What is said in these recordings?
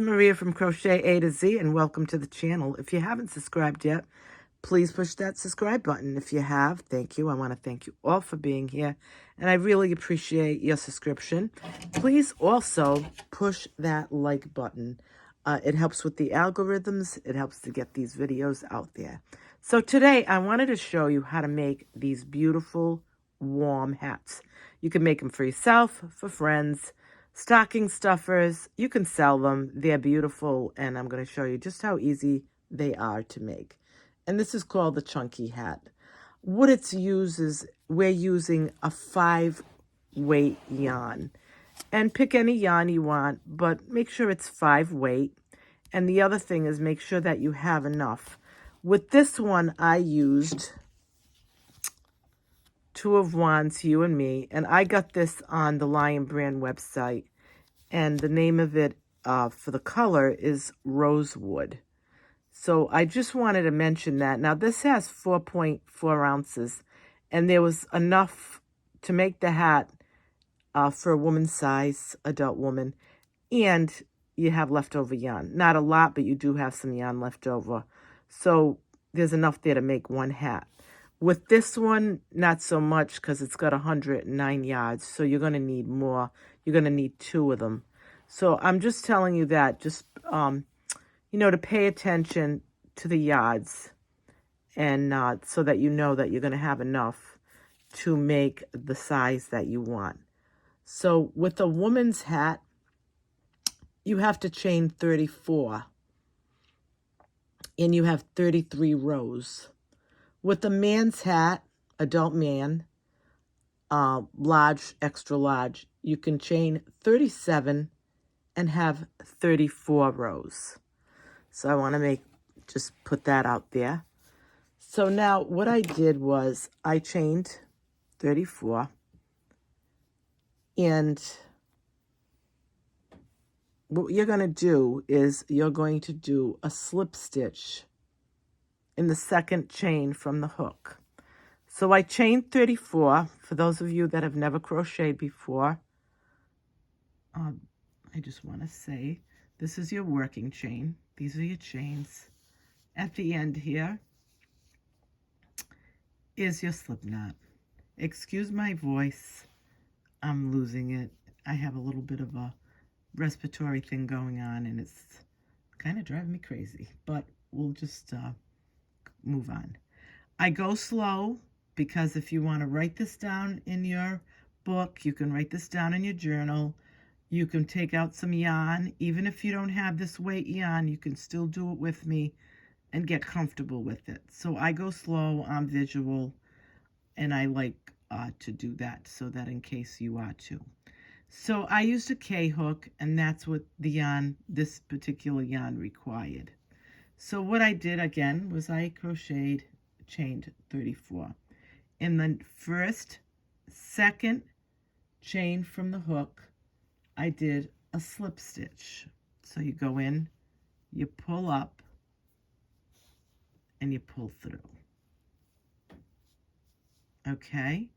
Maria from Crochet A to Z, and welcome to the channel. If you haven't subscribed yet, please push that subscribe button. If you have, thank you. I want to thank you all for being here, and I really appreciate your subscription. Please also push that like button. It helps with the algorithms. It helps to get these videos out there. So today I wanted to show you how to make these beautiful warm hats. You can make them for yourself, for friends, stocking stuffers. You can sell them. They're beautiful, and I'm going to show you just how easy they are to make. And this is called the Chunky Hat. What it's used is we're using a 5-weight yarn. And pick any yarn you want, but make sure it's 5-weight. And the other thing is make sure that you have enough. With this one, I used 2 of Wands, You and Me, and I got this on the Lion Brand website, and the name of it for the color is Rosewood. So I just wanted to mention that. Now this has 4.4 ounces, and there was enough to make the hat for a woman's size, adult woman, and you have leftover yarn. Not a lot, but you do have some yarn left over. So there's enough there to make one hat. With this one, not so much because it's got 109 yards, so you're going to need more. You're going to need 2 of them. So I'm just telling you that, just, to pay attention to the yards, and so that you know that you're going to have enough to make the size that you want. So with a woman's hat, you have to chain 34, and you have 33 rows. With a man's hat, adult man, large, extra large, you can chain 37 and have 34 rows. So I want to just put that out there. So now what I did was I chained 34, and what you're going to do is you're going to do a slip stitch in the second chain from the hook. So I chained 34. For those of you that have never crocheted before, I just want to say this is your working chain. These are your chains. At the end here is your slip knot. Excuse my voice. I'm losing it. I have a little bit of a respiratory thing going on, and it's kind of driving me crazy, but we'll just move on. I go slow because if you want to write this down in your book, you can write this down in your journal. You can take out some yarn. Even if you don't have this weight yarn, you can still do it with me and get comfortable with it. So I go slow, I'm visual, and I like to do that so that in case you are too. So I used a K-hook, and that's what the yarn, this particular yarn, required. So what I did again was I chained 34. In the second chain from the hook, I did a slip stitch. So you go in, you pull up, and you pull through. Okay?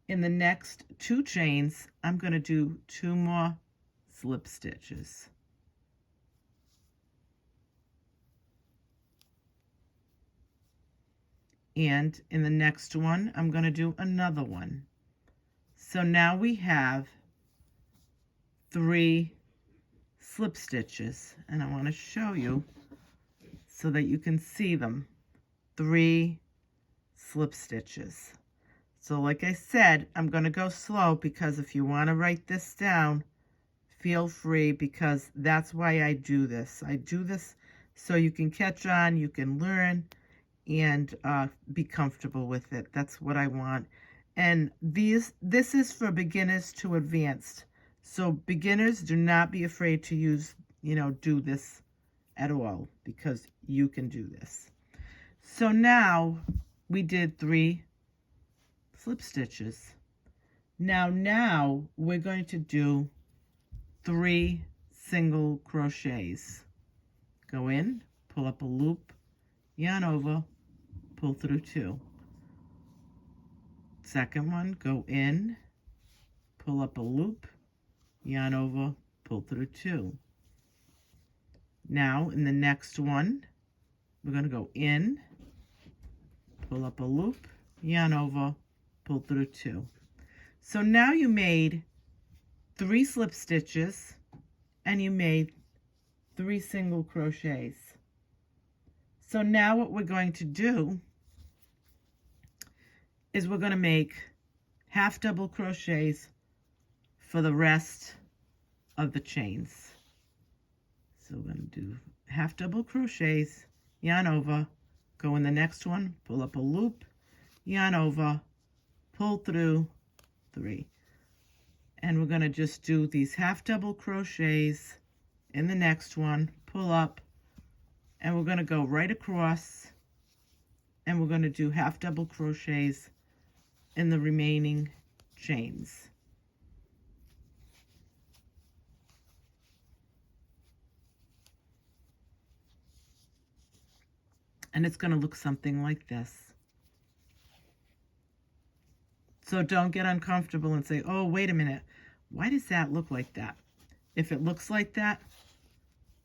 In the next 2 chains, I'm going to do 2 more slip stitches. And in the next one, I'm going to do another one. So now we have 3 slip stitches, and I want to show you so that you can see them. 3 slip stitches. So like I said, I'm going to go slow because if you want to write this down, feel free, because that's why I do this. I do this so you can catch on, you can learn, and be comfortable with it. That's what I want. And this is for beginners to advanced. So beginners, do not be afraid to use, do this at all, because you can do this. So now we did 3 slip stitches. Now we're going to do 3 single crochets. Go in, pull up a loop, yarn over, pull through 2. Second one, go in, pull up a loop, yarn over, pull through 2. Now in the next one, we're going to go in, pull up a loop, yarn over, pull through 2. So now you made 3 slip stitches and you made 3 single crochets. So now what we're going to do is we're going to make half double crochets for the rest of the chains. So we're going to do half double crochets, yarn over, go in the next one, pull up a loop, yarn over, pull through 3. And we're going to just do these half double crochets in the next one, pull up, and we're going to go right across, and we're going to do half double crochets in the remaining chains. And it's going to look something like this. So don't get uncomfortable and say, oh, wait a minute, why does that look like that? If it looks like that,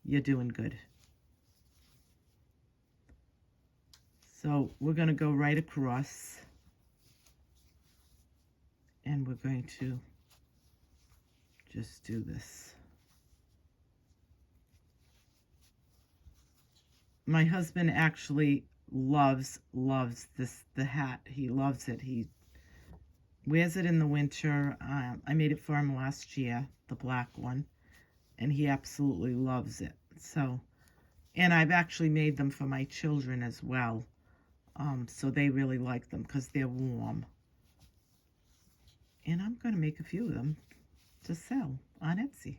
you're doing good. So we're going to go right across, and we're going to just do this. My husband actually loves the hat. He loves it. He wears it in the winter. I made it for him last year, the black one, and he absolutely loves it. So, and I've actually made them for my children as well. So they really like them because they're warm. And I'm going to make a few of them to sell on Etsy.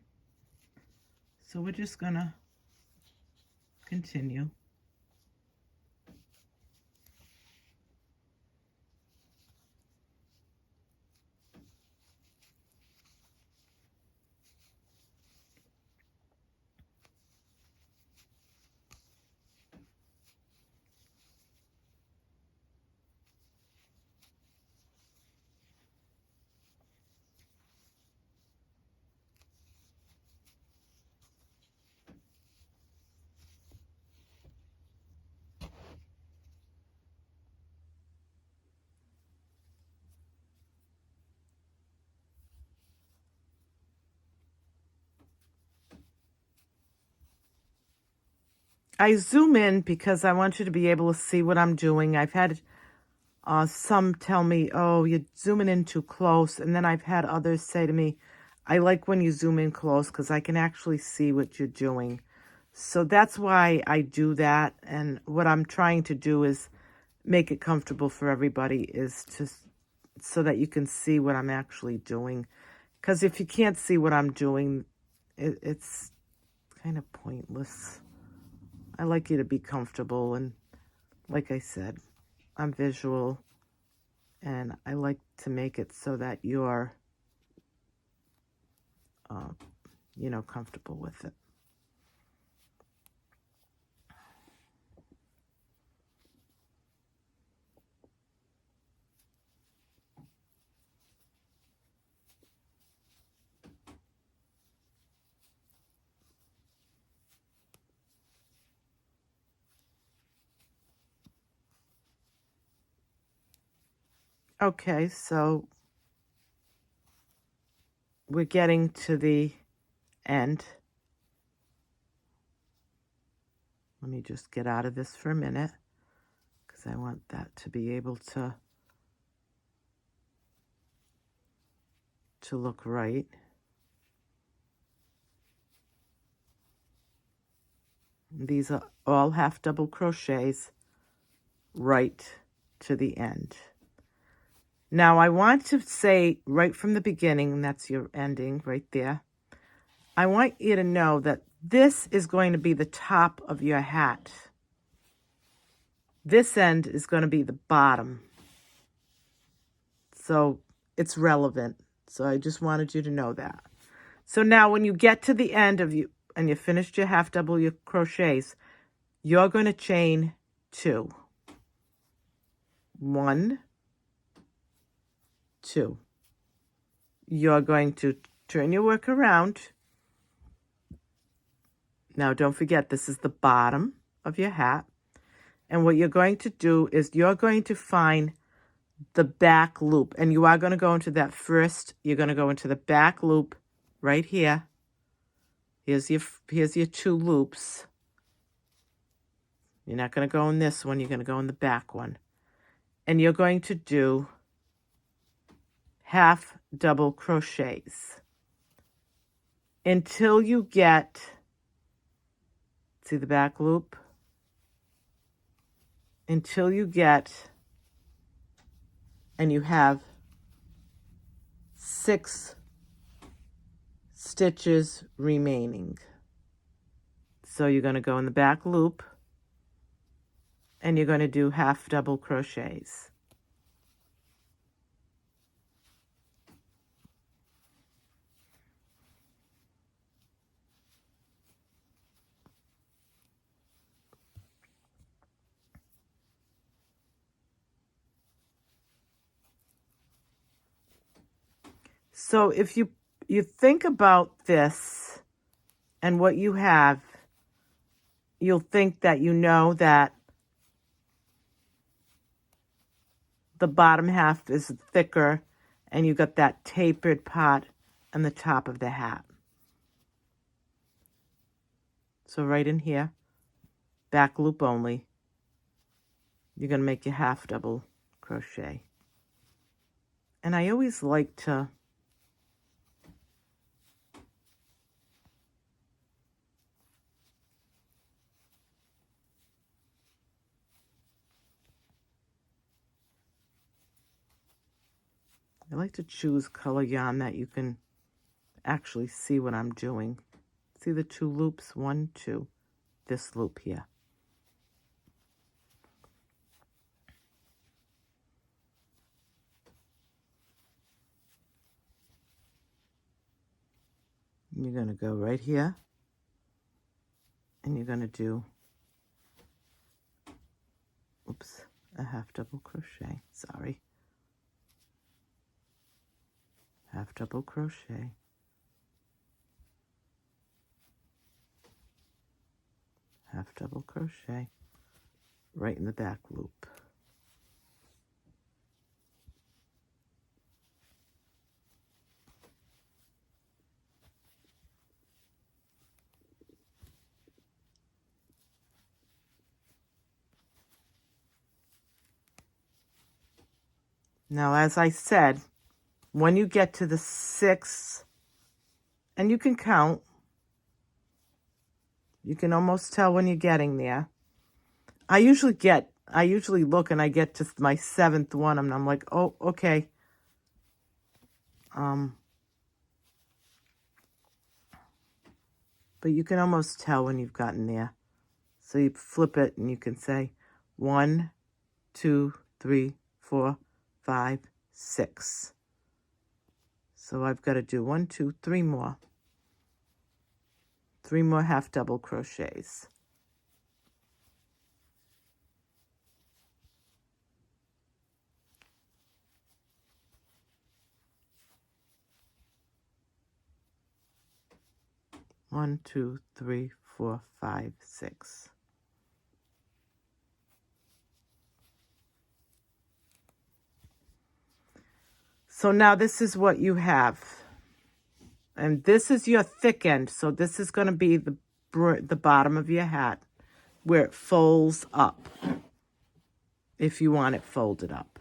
So we're just going to continue. I zoom in because I want you to be able to see what I'm doing. I've had some tell me, oh, you're zooming in too close. And then I've had others say to me, I like when you zoom in close because I can actually see what you're doing. So that's why I do that. And what I'm trying to do is make it comfortable for everybody, is to so that you can see what I'm actually doing. Because if you can't see what I'm doing, it's kind of pointless. I like you to be comfortable, and like I said, I'm visual, and I like to make it so that you're, comfortable with it. Okay, so we're getting to the end. Let me just get out of this for a minute because I want that to be able to look right. These are all half double crochets right to the end. Now I want to say right from the beginning, and that's your ending right there, I want you to know that this is going to be the top of your hat. This end is going to be the bottom. So it's relevant. So I just wanted you to know that. So now when you get to the end of you, and you finished your half double your crochets, you're going to chain 2. 1, 2. You're going to turn your work around. Now don't forget, this is the bottom of your hat. And what you're going to do is you're going to find the back loop. And you are going to go into that first, you're going to go into the back loop right here. Here's your 2 loops. You're not going to go in this one, you're going to go in the back one. And you're going to do half double crochets until you get, see the back loop? Until you get, and you have 6 stitches remaining. So you're going to go in the back loop and you're going to do half double crochets. So if you think about this and what you have, you'll think that you know that the bottom half is thicker and you got that tapered part on the top of the hat. So right in here, back loop only, you're going to make your half double crochet. And I always like to choose color yarn that you can actually see what I'm doing. See the 2 loops? 1, 2. This loop here. You're going to go right here and you're going to do, oops, a half double crochet, sorry. Half double crochet. Half double crochet right in the back loop. Now, as I said, when you get to the 6th, and you can count, you can almost tell when you're getting there. I usually look and I get to my 7th one and I'm like, oh, okay. But you can almost tell when you've gotten there. So you flip it and you can say 1, 2, 3, 4, 5, 6. So I've got to do 1, 2, 3 more. 3 more half double crochets. One, 2, 3, 4, 5, 6. So now this is what you have. And this is your thick end. So this is going to be the bottom of your hat where it folds up, if you want it folded up.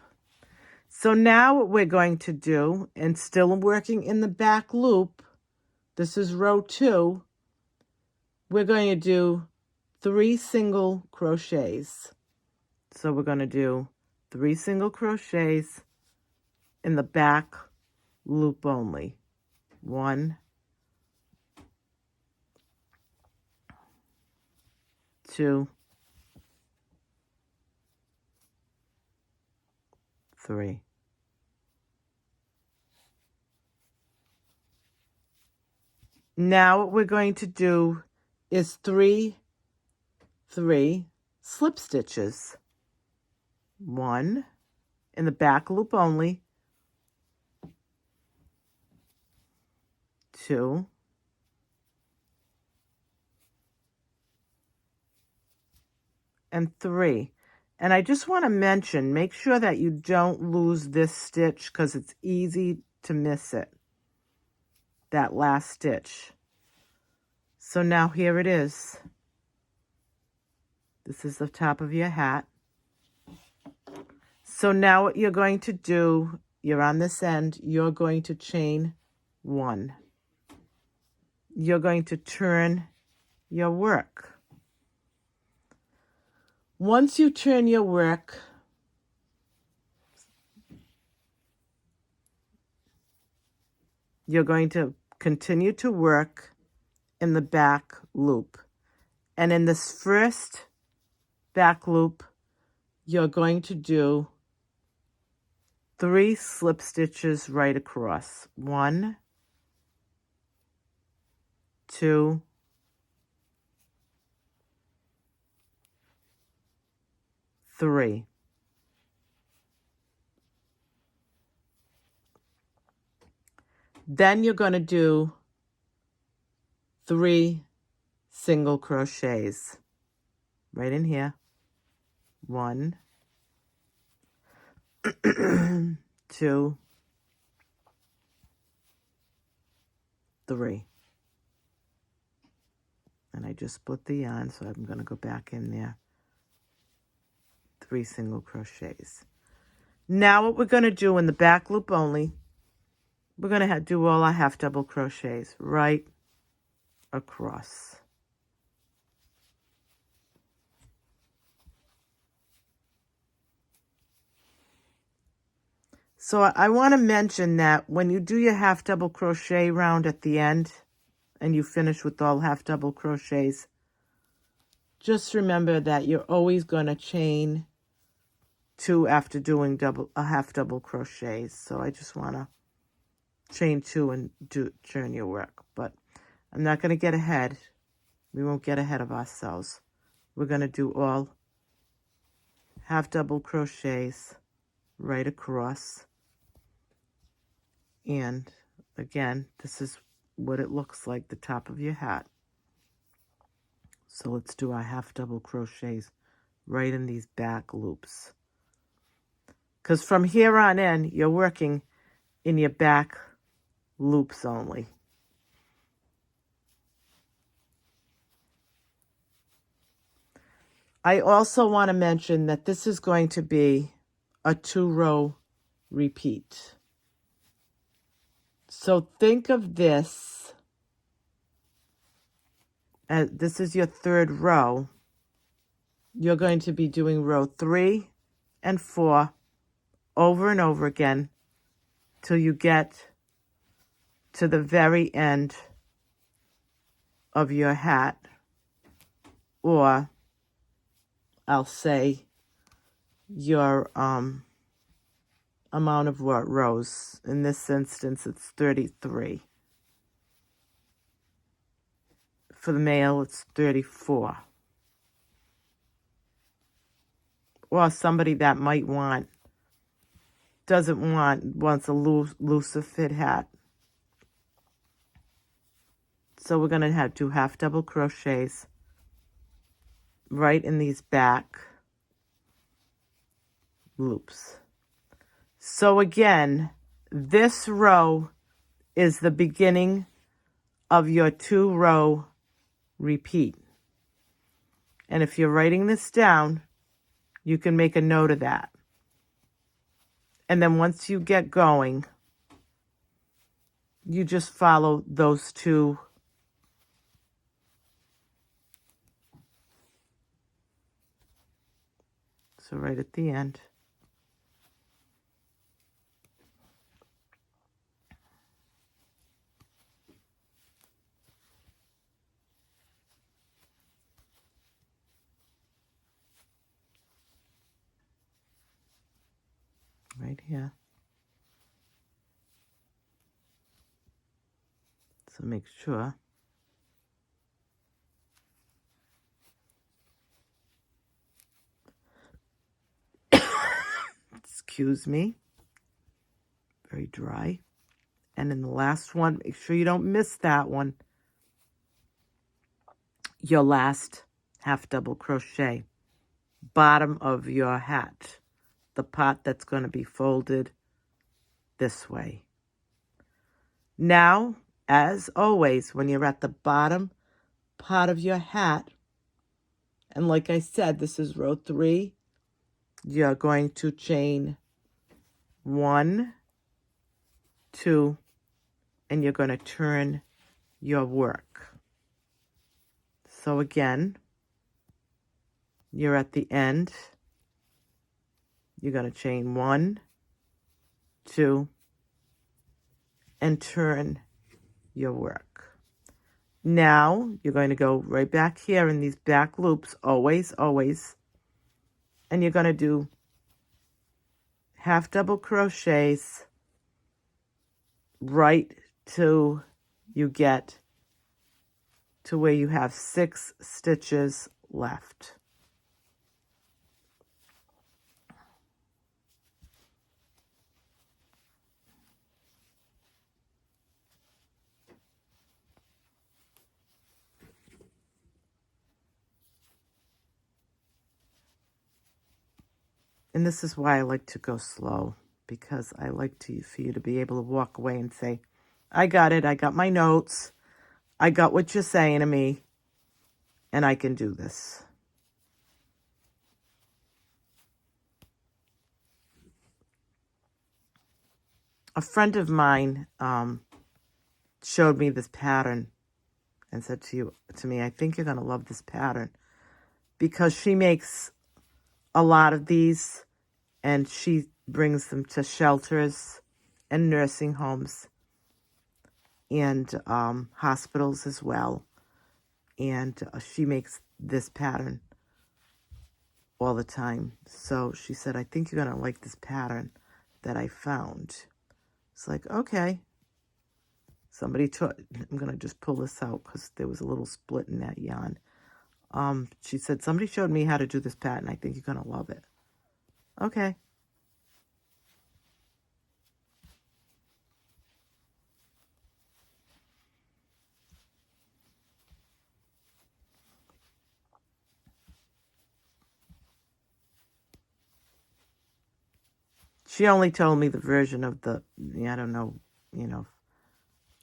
So now what we're going to do, and still working in the back loop, this is row 2, we're going to do 3 single crochets. So we're going to do 3 single crochets in the back loop only. 1, 2, 3. Now what we're going to do is 3 slip stitches. 1 in the back loop only. 2, and 3. And I just want to mention, make sure that you don't lose this stitch because it's easy to miss it, that last stitch. So now here it is. This is the top of your hat. So now what you're going to do, you're on this end, you're going to chain 1. You're going to turn your work. Once you turn your work, you're going to continue to work in the back loop. And in this first back loop, you're going to do 3 slip stitches right across. 1, 2, 3. Then you're going to do 3 single crochets right in here. 1, 2, 3. And I just split the yarn, so I'm going to go back in there. 3 single crochets. Now what we're going to do in the back loop only, we're going to do all our half double crochets right across. So I want to mention that when you do your half double crochet round at the end and you finish with all half double crochets, just remember that you're always going to chain 2 after doing half double crochets. So I just want to chain 2 and turn your work. But I'm not going to get ahead. We won't get ahead of ourselves. We're going to do all half double crochets right across. And again, this is what it looks like, the top of your hat. So let's do our half double crochets right in these back loops. Because from here on in, you're working in your back loops only. I also want to mention that this is going to be a 2-row repeat. So think of this as this is your 3rd row. You're going to be doing row 3 and 4 over and over again till you get to the very end of your hat, or I'll say your amount of rows. In this instance, it's 33. For the male, it's 34. Or somebody that might wants a looser fit hat. So we're going to do half double crochets right in these back loops. So again, this row is the beginning of your 2-row repeat. And if you're writing this down, you can make a note of that. And then once you get going, you just follow those 2 . So right at the end. Right here. So make sure excuse me, very dry. And in the last one, make sure you don't miss that one, your last half double crochet. bottom of your hat, the part that's going to be folded this way. Now, as always, when you're at the bottom part of your hat, and like I said, this is row 3, you're going to chain 1, 2, and you're going to turn your work. So again, you're at the end, you're going to chain 1, 2, and turn your work. Now you're going to go right back here in these back loops, always, and you're going to do half double crochets right till you get to where you have 6 stitches left. And this is why I like to go slow, because I like for you to be able to walk away and say, I got it, I got my notes, I got what you're saying to me, and I can do this. A friend of mine showed me this pattern and said to me, I think you're going to love this pattern, because she makes a lot of these, and she brings them to shelters and nursing homes and hospitals as well. And she makes this pattern all the time. So she said, I think you're going to like this pattern that I found. It's like, okay. I'm going to just pull this out because there was a little split in that yarn. She said, somebody showed me how to do this pattern. I think you're going to love it. Okay. She only told me the version of I don't know,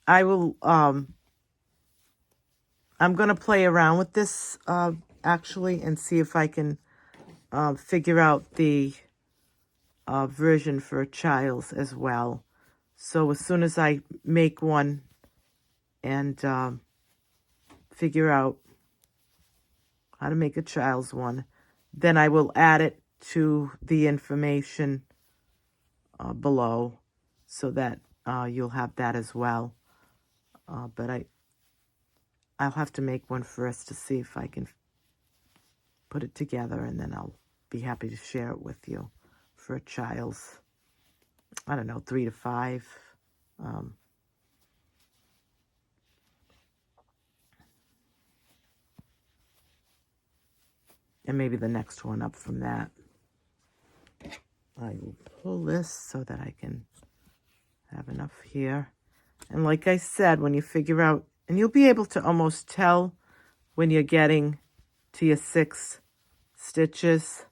I will, I'm going to play around with this, actually, and see if I can figure out the version for Child's as well. So as soon as I make one and figure out how to make a Child's one, then I will add it to the information below, so that you'll have that as well. But I'll have to make one first to see if I can put it together, and then I'll be happy to share it with you for a Child's, I don't know, 3 to 5. And maybe the next one up from that. I will pull this so that I can have enough here. And like I said, when you figure out, and you'll be able to almost tell when you're getting to your 6 stitches.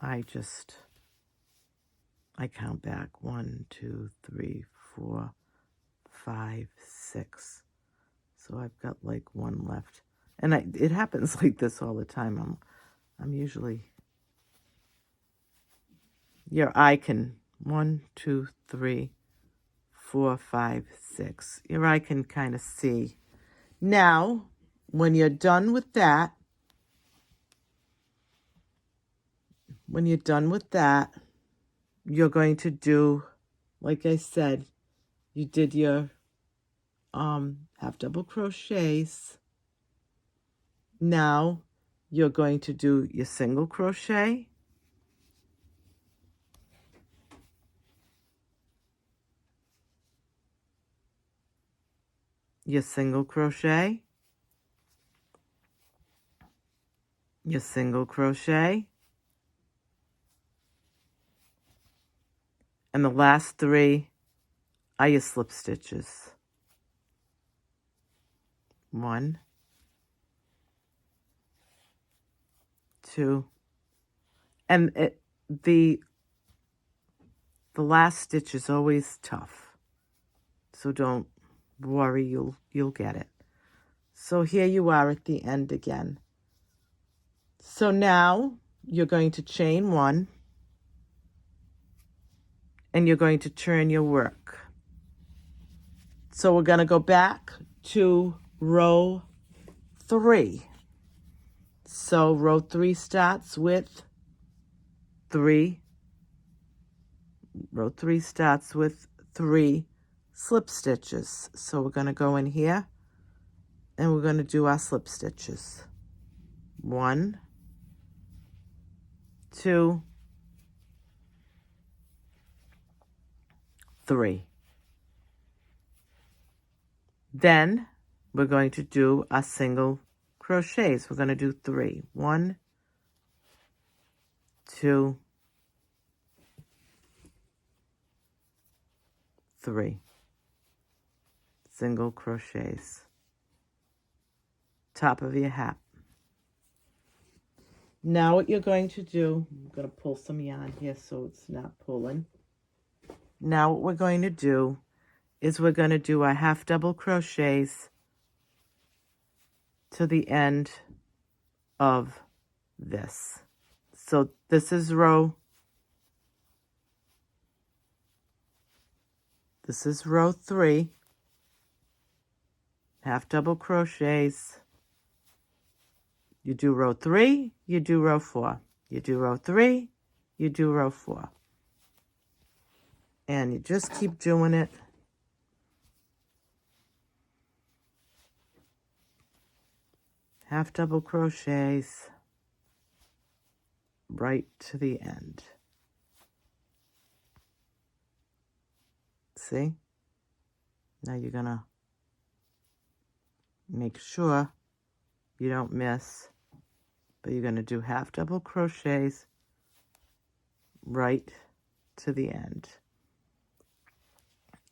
I count back 1, 2, 3, 4, 5, 6. So I've got like 1 left. And it happens like this all the time. I'm usually, your eye can, 1, 2, 3, 4, 5, 6. Your eye can kind of see. Now, when you're done with that, you're going to do, like I said, you did your half double crochets. Now you're going to do your single crochet, your single crochet, your single crochet, and the last 3 are your slip stitches. 1, 2, and the last stitch is always tough, so don't worry, you'll get it. So here you are at the end again. So now you're going to chain 1, and you're going to turn your work. So we're going to go back to row 3. So row 3 starts with 3. Row 3 starts with 3 slip stitches. So we're going to go in here and we're going to do our slip stitches. 1, 2, 3. Then we're going to do a single crochets. We're going to do 3. 1, 2, 3. Single crochets. Top of your hat. Now what you're going to do, I'm going to pull some yarn here so it's not pulling. Now what we're going to do is we're going to do our half double crochets to the end of this. So this is row 3, half double crochets. You do row 3, you do row 4. You do row 3, you do row 4. And you just keep doing it. Half double crochets right to the end. See? Now you're going to make sure you don't miss, but you're going to do half double crochets right to the end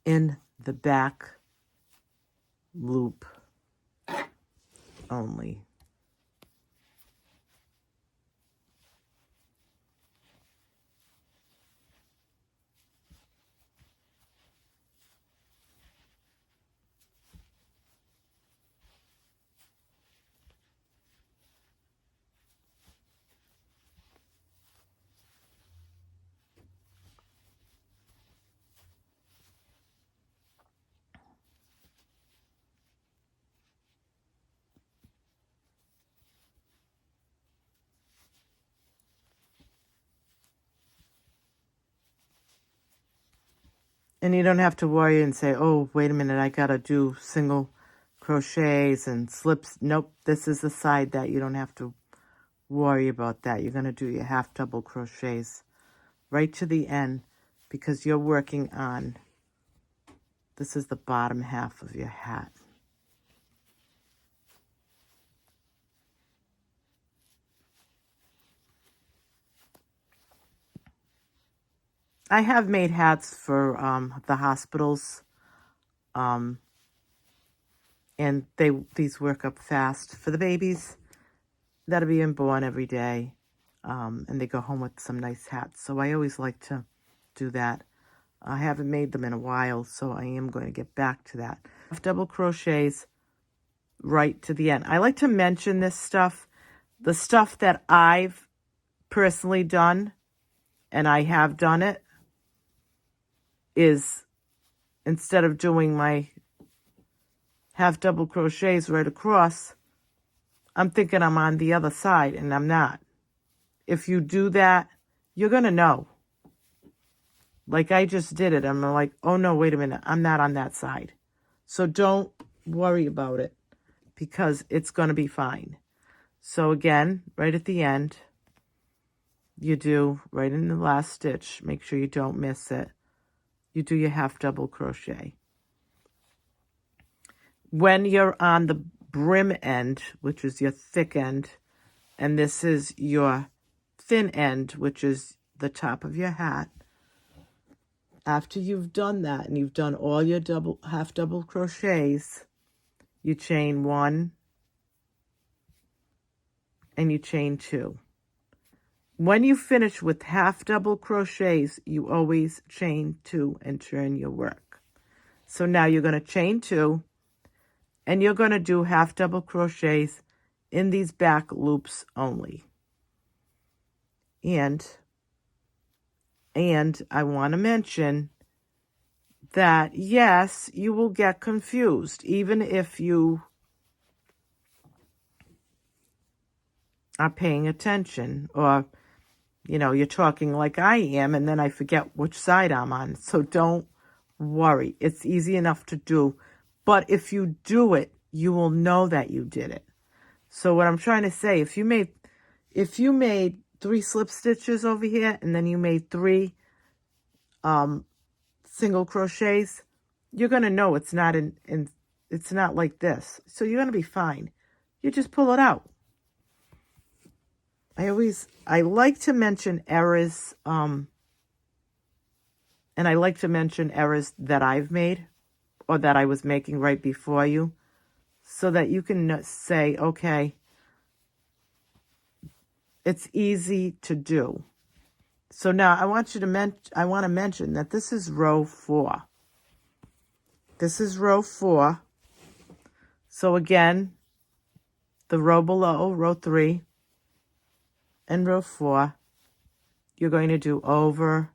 in the back loop only. And you don't have to worry and say, oh, wait a minute, I got to do single crochets and slips. Nope, this is the side that you don't have to worry about that. You're going to do your half double crochets right to the end because you're working on, this is the bottom half of your hat. I have made hats for the hospitals, and these work up fast for the babies that are being born every day, and they go home with some nice hats. So I always like to do that. I haven't made them in a while, so I am going to get back to that. Double crochets right to the end. I like to mention this stuff, the stuff that I've personally done, and I have done it, is instead of doing my half double crochets right across, I'm thinking I'm on the other side and I'm not. If you do that, you're going to know. Like I just did it. I'm like, oh no, wait a minute. I'm not on that side. So don't worry about it because it's going to be fine. So again, right at the end, you do right in the last stitch. Make sure you don't miss it. You do your half double crochet. When you're on the brim end, which is your thick end, and this is your thin end, which is the top of your hat, after you've done that and you've done all your half double crochets, you chain 1, and you chain 2. When you finish with half double crochets, you always chain 2 and turn your work. So now you're going to chain 2, and you're going to do half double crochets in these back loops only. And I want to mention that, yes, you will get confused, even if you are paying attention, or, you know, you're talking like I am, and then I forget which side I'm on. So don't worry. It's easy enough to do. But if you do it, you will know that you did it. So what I'm trying to say, if you made 3 slip stitches over here, and then you made 3 single crochets, you're going to know it's not it's not like this. So you're going to be fine. You just pull it out. I like to mention errors, and I like to mention errors that I've made or that I was making right before you, so that you can say, okay, it's easy to do. So now I want to mention that this is row 4. This is row 4. So again, the row below, row 3, and row 4, you're going to do over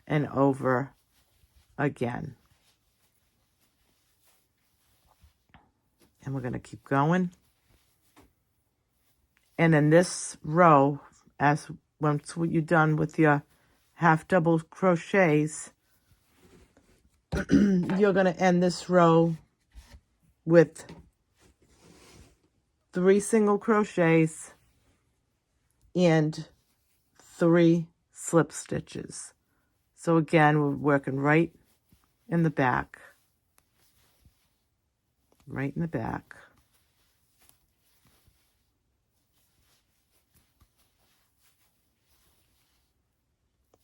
and over again. And we're going to keep going. And in this row, once you're done with your half double crochets, you're going to end this row with 3 single crochets and 3 slip stitches. So again, we're working right in the back. Right in the back.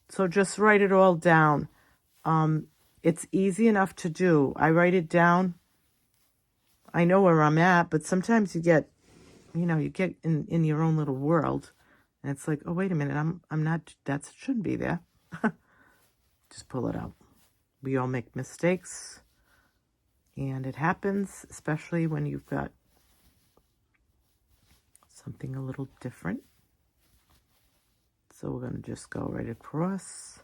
So just write it all down. It's easy enough to do. I write it down. I know where I'm at, but sometimes you get in your own little world, and it's like, oh, wait a minute, I'm not, that shouldn't be there. Just pull it out. We all make mistakes, and it happens, especially when you've got something a little different. So we're going to just go right across,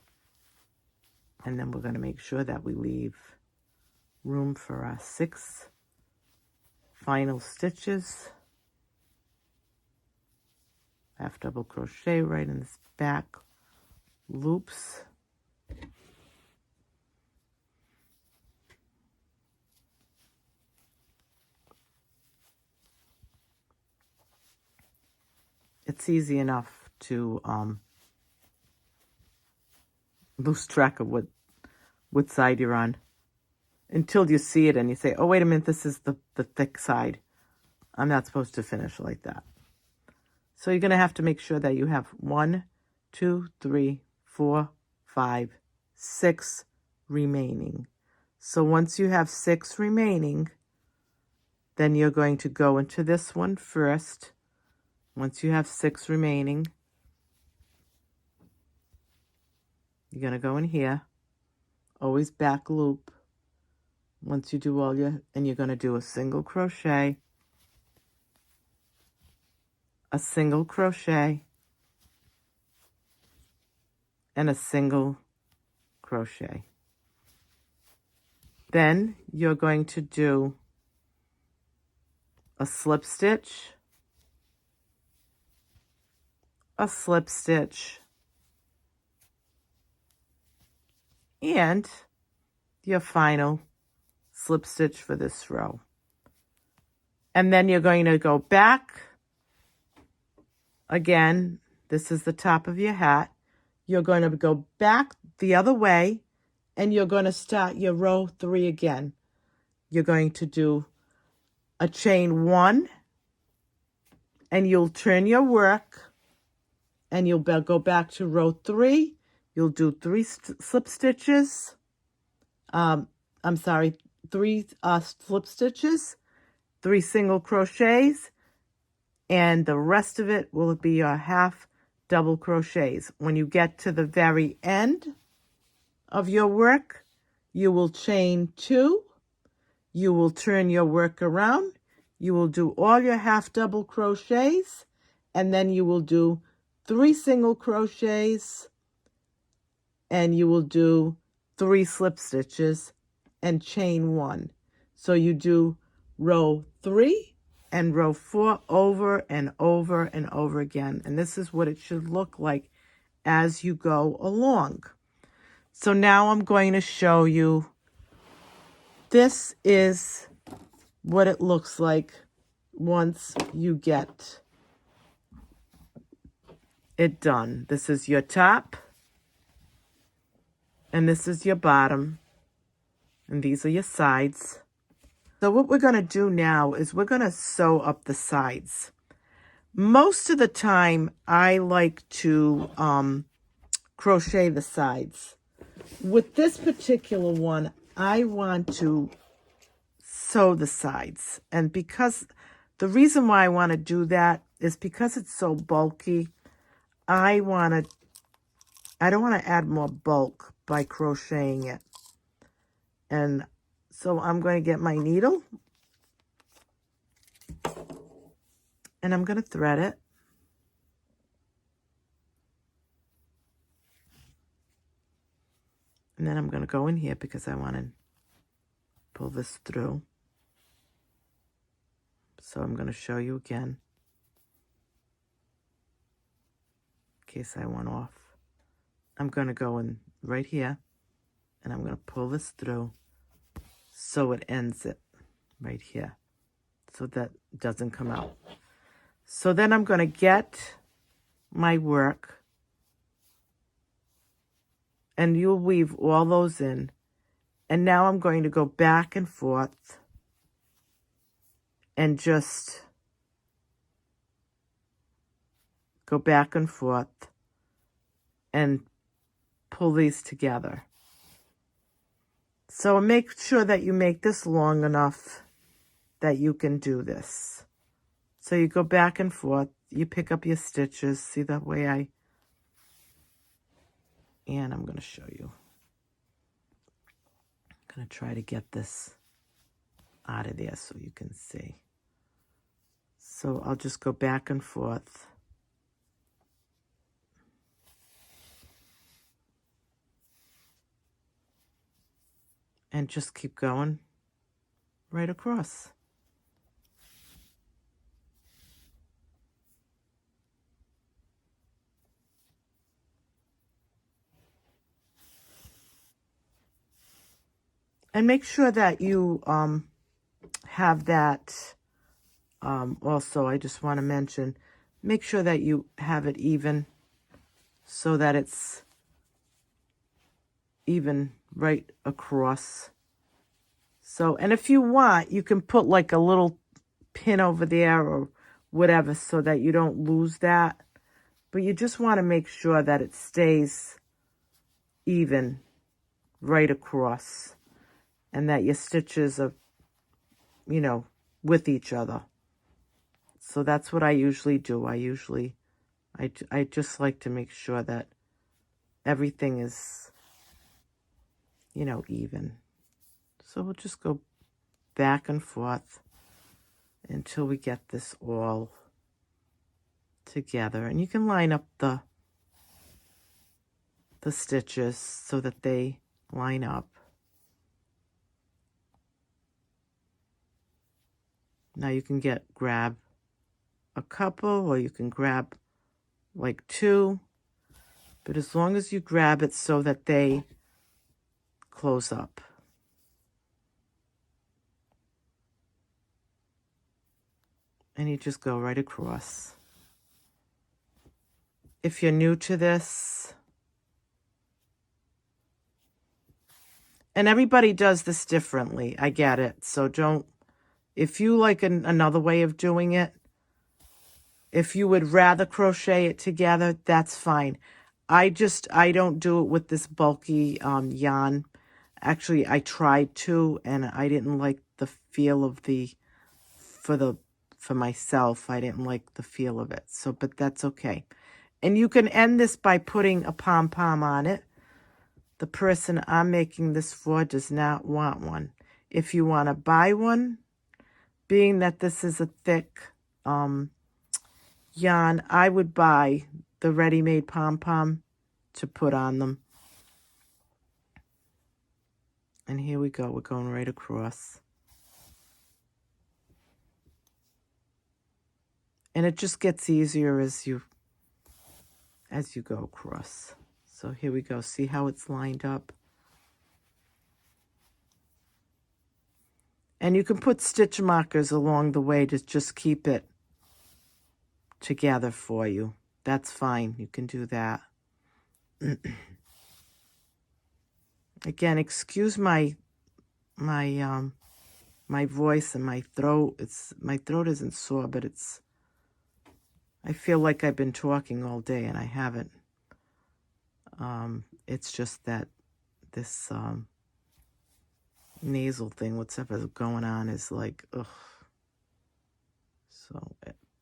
and then we're going to make sure that we leave room for our 6 final stitches. Half double crochet right in this back loops. It's easy enough to lose track of what side you're on until you see it and you say, oh, wait a minute, this is the thick side. I'm not supposed to finish like that. So you're going to have to make sure that you have 1, 2, 3, 4, 5, 6 remaining. So once you have 6 remaining, then you're going to go into this one first. Once you have 6 remaining, you're going to go in here, always back loop. Once you do all and you're going to do a single crochet, a single crochet, and a single crochet. Then you're going to do a slip stitch, a slip stitch, and your final slip stitch for this row. And then you're going to go back again. This is the top of your hat. You're going to go back the other way, and you're going to start your row 3 again. You're going to do a chain 1, and you'll turn your work, and you'll go back to row 3. You'll do 3 slip stitches. 3 slip stitches, 3 single crochets, and the rest of it will be your half double crochets. When you get to the very end of your work, you will chain 2, you will turn your work around, you will do all your half double crochets, and then you will do 3 single crochets, and you will do 3 slip stitches and chain 1. So you do row 3 and row 4 over and over and over again. And this is what it should look like as you go along. So now I'm going to show you. This is what it looks like once you get it done. This is your top, and this is your bottom, and these are your sides. So what we're going to do now is we're going to sew up the sides. Most of the time, I like to crochet the sides. With this particular one, I want to sew the sides. And because the reason why I want to do that is because it's so bulky. I don't want to add more bulk by crocheting it. And so I'm going to get my needle and I'm going to thread it. And then I'm going to go in here because I want to pull this through. So I'm going to show you again in case I went off. I'm going to go in right here and I'm going to pull this through so it ends it right here so that it doesn't come out. So then I'm going to get my work and you'll weave all those in. And now I'm going to go back and forth and just go back and forth and pull these together. So make sure that you make this long enough that you can do this. So you go back and forth, you pick up your stitches, see that way and I'm going to show you. I'm going to try to get this out of there so you can see. So I'll just go back and forth. And just keep going right across. And make sure that you have that, also I just want to mention, make sure that you have it even so that it's even right across. So, and if you want, you can put like a little pin over there or whatever so that you don't lose that. But you just want to make sure that it stays even right across and that your stitches are, you know, with each other. So that's what I usually do. I just like to make sure that everything is, you know, even. So we'll just go back and forth until we get this all together. And you can line up the stitches so that they line up. Now you can grab a couple or you can grab like 2. But as long as you grab it so that they close up. And you just go right across. If you're new to this, and everybody does this differently, I get it. So don't, if you like another way of doing it, if you would rather crochet it together, that's fine. I don't do it with this bulky yarn. Actually, I tried to, and I didn't like the feel of the for myself. I didn't like the feel of it. So, but that's okay. And you can end this by putting a pom-pom on it. The person I'm making this for does not want one. If you want to buy one, being that this is a thick yarn, I would buy the ready-made pom-pom to put on them. And here we go. We're going right across. And it just gets easier as you go across. So here we go. See how it's lined up? And you can put stitch markers along the way to just keep it together for you. That's fine. You can do that. Again, excuse my voice and my throat. My throat isn't sore, but I feel like I've been talking all day and I haven't. It's just that this nasal thing, whatever's going on, is like, ugh. So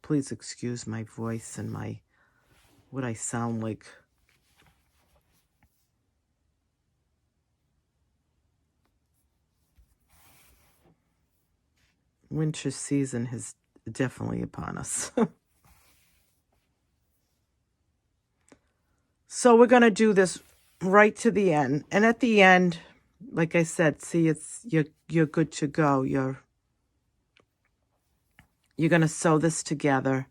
please excuse my voice and what I sound like. Winter season is definitely upon us. So we're going to do this right to the end. And at the end, like I said, see, you're good to go. You're going to sew this together.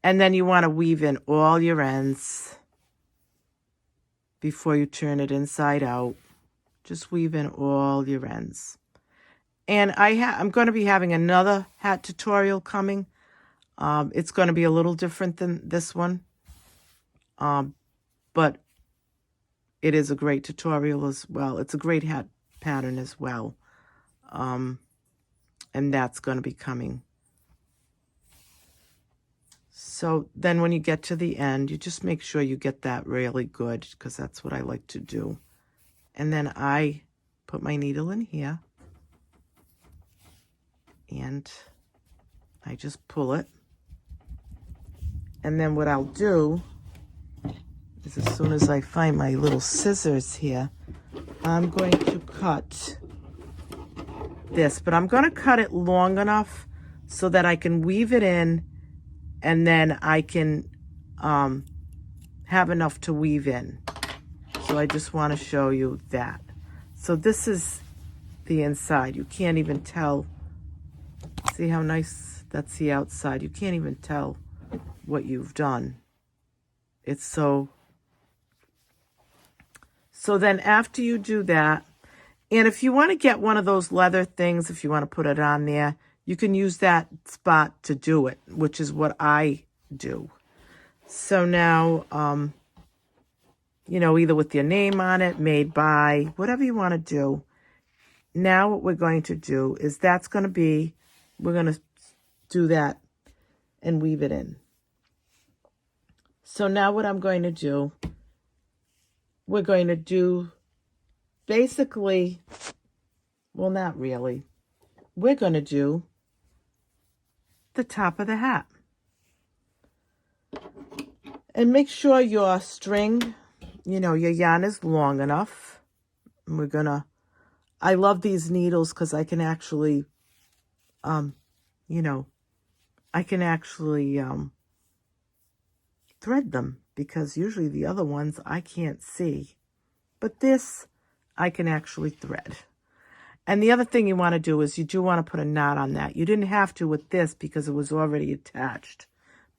And then you want to weave in all your ends before you turn it inside out. Just weave in all your ends. And I'm going to be having another hat tutorial coming. It's going to be a little different than this one. But it is a great tutorial as well. It's a great hat pattern as well. And that's going to be coming. So then when you get to the end, you just make sure you get that really good, because that's what I like to do. And then I put my needle in here. And I just pull it. And then what I'll do is, as soon as I find my little scissors here, I'm going to cut this. But I'm going to cut it long enough so that I can weave it in, and then I can have enough to weave in. So I just want to show you that. So this is the inside. You can't even tell. See how nice? That's the outside. You can't even tell what you've done. It's so then after you do that, and if you want to get one of those leather things, if you want to put it on there, you can use that spot to do it, which is what I do. So now, either with your name on it, made by, whatever you want to do. Now what we're going to do is we're going to do that and weave it in. So now what I'm going to do, we're going to do basically, well, not really. We're going to do the top of the hat. And make sure your string, your yarn is long enough. And I love these needles because I can actually, thread them, because usually the other ones I can't see. But this, I can actually thread. And the other thing you want to do is you do want to put a knot on that. You didn't have to with this because it was already attached.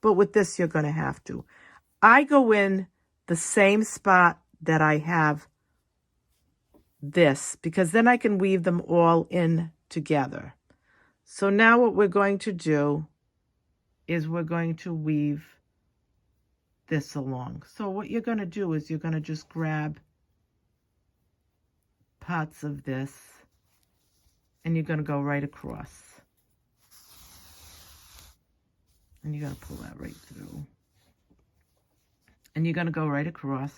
But with this, you're going to have to. I go in the same spot that I have this, because then I can weave them all in together. So now what we're going to do is we're going to weave this along. So what you're going to do is you're going to just grab parts of this and you're going to go right across. And you're going to pull that right through. And you're going to go right across.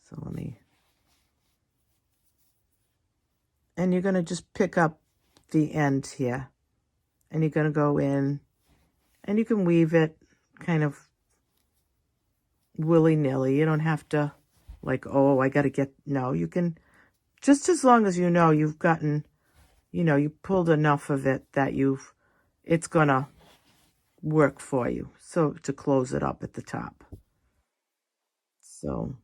So and you're going to just pick up the end here. And you're going to go in and you can weave it kind of willy-nilly. You don't have to like, oh, I got to get, no, you can, just as long as you know you've gotten, you know, you pulled enough of it that it's going to work for you. So to close it up at the top. So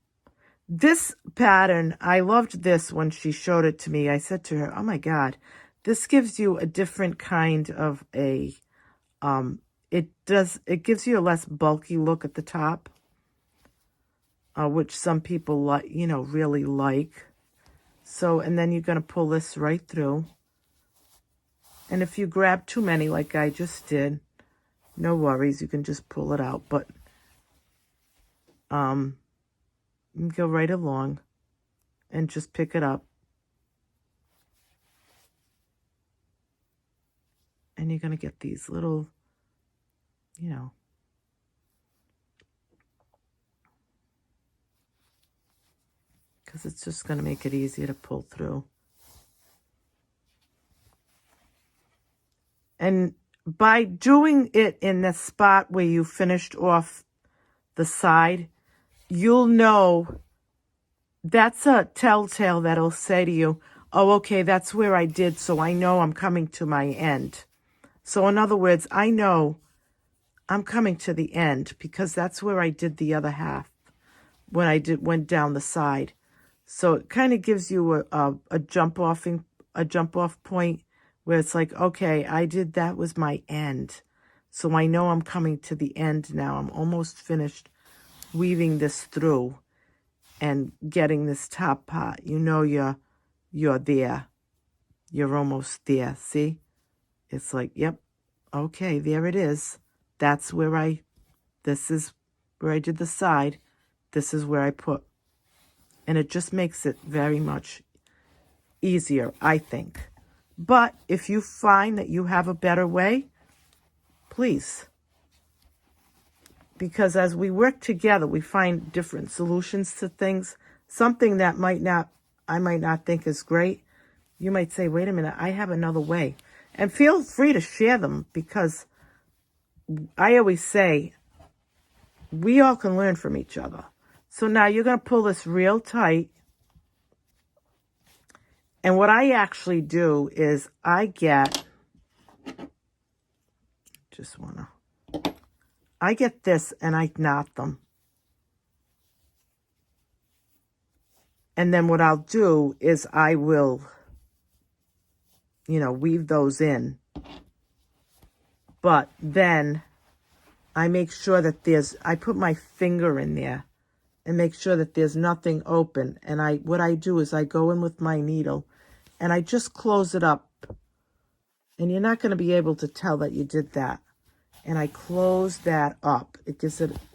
this pattern, I loved this when she showed it to me. I said to her, oh my God, this gives you a different kind of a, it gives you a less bulky look at the top, which some people like, you know, really like. So, and then you're going to pull this right through. And if you grab too many, like I just did, no worries, you can just pull it out. But, you can go right along and just pick it up. And you're going to get these little, you know, because it's just going to make it easier to pull through. And by doing it in the spot where you finished off the side, you'll know that's a telltale that'll say to you, oh, okay, that's where I did, so I know I'm coming to my end. So in other words, I know I'm coming to the end because that's where I did the other half when I went down the side. So it kind of gives you a jump off point where it's like, okay, I did, that was my end. So I know I'm coming to the end now. I'm almost finished weaving this through and getting this top part. You know you're there. You're almost there. See? It's like, yep, okay, there it is. That's where this is where I did the side. This is where I put. And it just makes it very much easier, I think. But if you find that you have a better way, please. Because as we work together, we find different solutions to things. Something that I might not think is great. You might say, wait a minute, I have another way. And feel free to share them, because I always say we all can learn from each other. So now you're going to pull this real tight. And what I actually do is I get this and I knot them. And then what I'll do is I will, you know, weave those in. But then I make sure that I put my finger in there and make sure that there's nothing open. And what I do is I go in with my needle and I just close it up. And you're not going to be able to tell that you did that. And I close that up.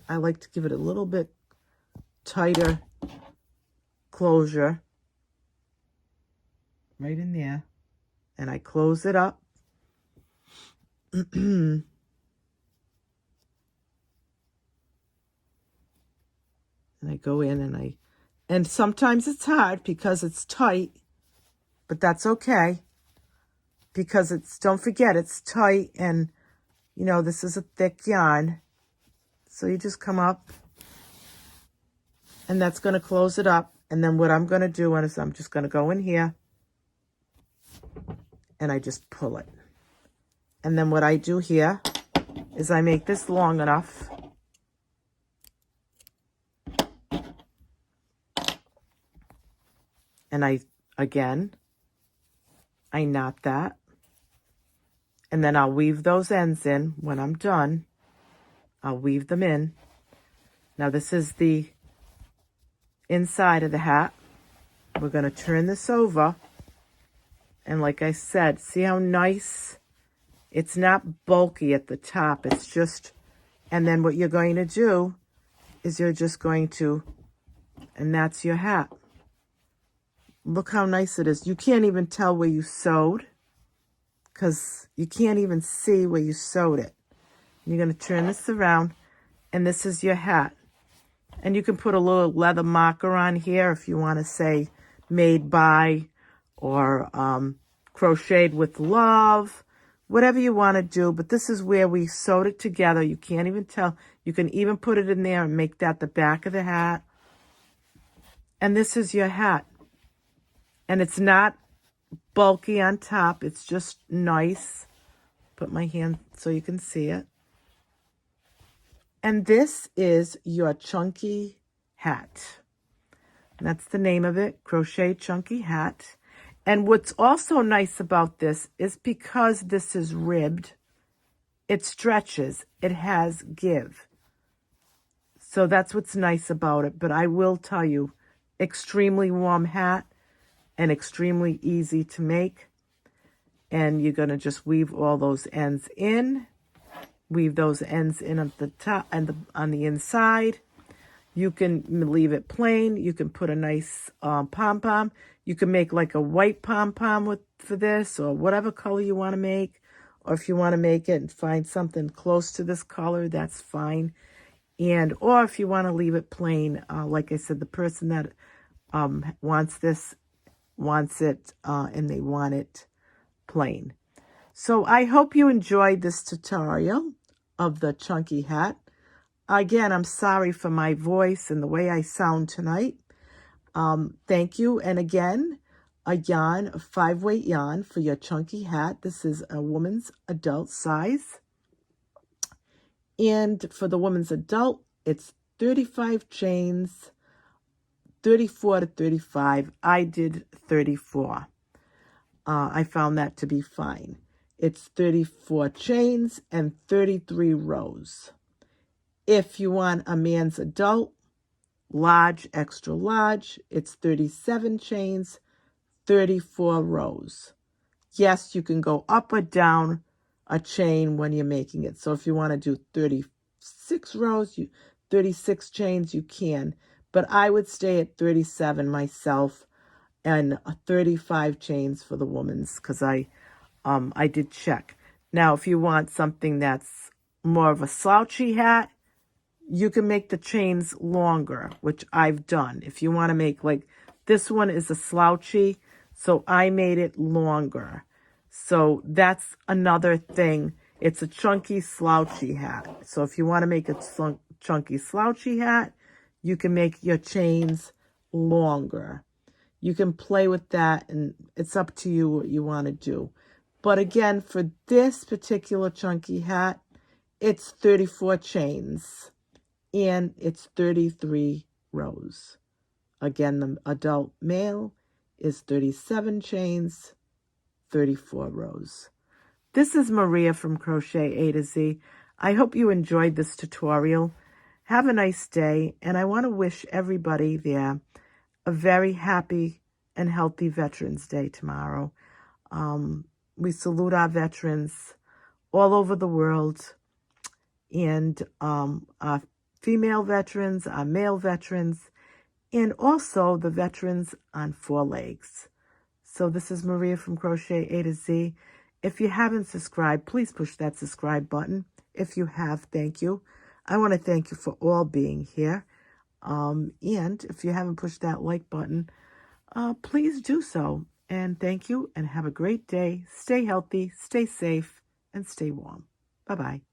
I like to give it a little bit tighter closure. Right in there. And I close it up. And I go in and sometimes it's hard because it's tight, but that's okay. Because don't forget, it's tight and, you know, this is a thick yarn. So you just come up and that's going to close it up. And then what I'm going to do is I'm just going to go in here and I just pull it. And then what I do here is I make this long enough. And I knot that. And then I'll weave those ends in. When I'm done, I'll weave them in. Now this is the inside of the hat. We're going to turn this over. And like I said, see how nice? It's not bulky at the top. It's just, and then what you're going to do is you're just going to, and that's your hat. Look how nice it is. You can't even tell where you sewed because you can't even see where you sewed it. You're going to turn this around and this is your hat. And you can put a little leather marker on here if you want to say made by or crocheted with love, whatever you want to do. But this is where we sewed it together. You can't even tell. You can even put it in there and make that the back of the hat. And this is your hat. And it's not bulky on top. It's just nice. Put my hand so you can see it. And this is your chunky hat. And that's the name of it, Crochet Chunky Hat. And what's also nice about this is because this is ribbed, it stretches. It has give. So that's what's nice about it. But I will tell you, extremely warm hat and extremely easy to make. And you're going to just weave all those ends in. Weave those ends in at the top and on the inside. You can leave it plain. You can put a nice pom-pom. You can make like a white pom-pom for this, or whatever color you want to make. Or if you want to make it and find something close to this color, that's fine. Or if you want to leave it plain, like I said, the person that wants this wants it and they want it plain. So I hope you enjoyed this tutorial of the chunky hat. Again, I'm sorry for my voice and the way I sound tonight. Thank you. And again, a 5-weight yarn for your chunky hat. This is a woman's adult size. And for the woman's adult, it's 35 chains, 34 to 35. I did 34. I found that to be fine. It's 34 chains and 33 rows. If you want a man's adult, large, extra large, it's 37 chains, 34 rows. Yes, you can go up or down a chain when you're making it. So if you want to do 36 rows, 36 chains, you can. But I would stay at 37 myself and 35 chains for the woman's, because I did check. Now, if you want something that's more of a slouchy hat, you can make the chains longer, which I've done. If you want to make, like, this one is a slouchy, so I made it longer. So that's another thing. It's a chunky slouchy hat. So if you want to make a chunky slouchy hat, you can make your chains longer. You can play with that, and it's up to you what you want to do. But again, for this particular chunky hat, it's 34 chains. And it's 33 rows. Again, the adult male is 37 chains, 34 rows. This is Maria from Crochet A to Z. I hope you enjoyed this tutorial. Have a nice day, and I want to wish everybody there a very happy and healthy Veterans Day tomorrow. We salute our veterans all over the world, and our female veterans, our male veterans, and also the veterans on 4 legs. So this is Maria from Crochet A to Z. If you haven't subscribed, please push that subscribe button. If you have, thank you. I want to thank you for all being here. And if you haven't pushed that like button, please do so. And thank you, and have a great day. Stay healthy, stay safe, and stay warm. Bye-bye.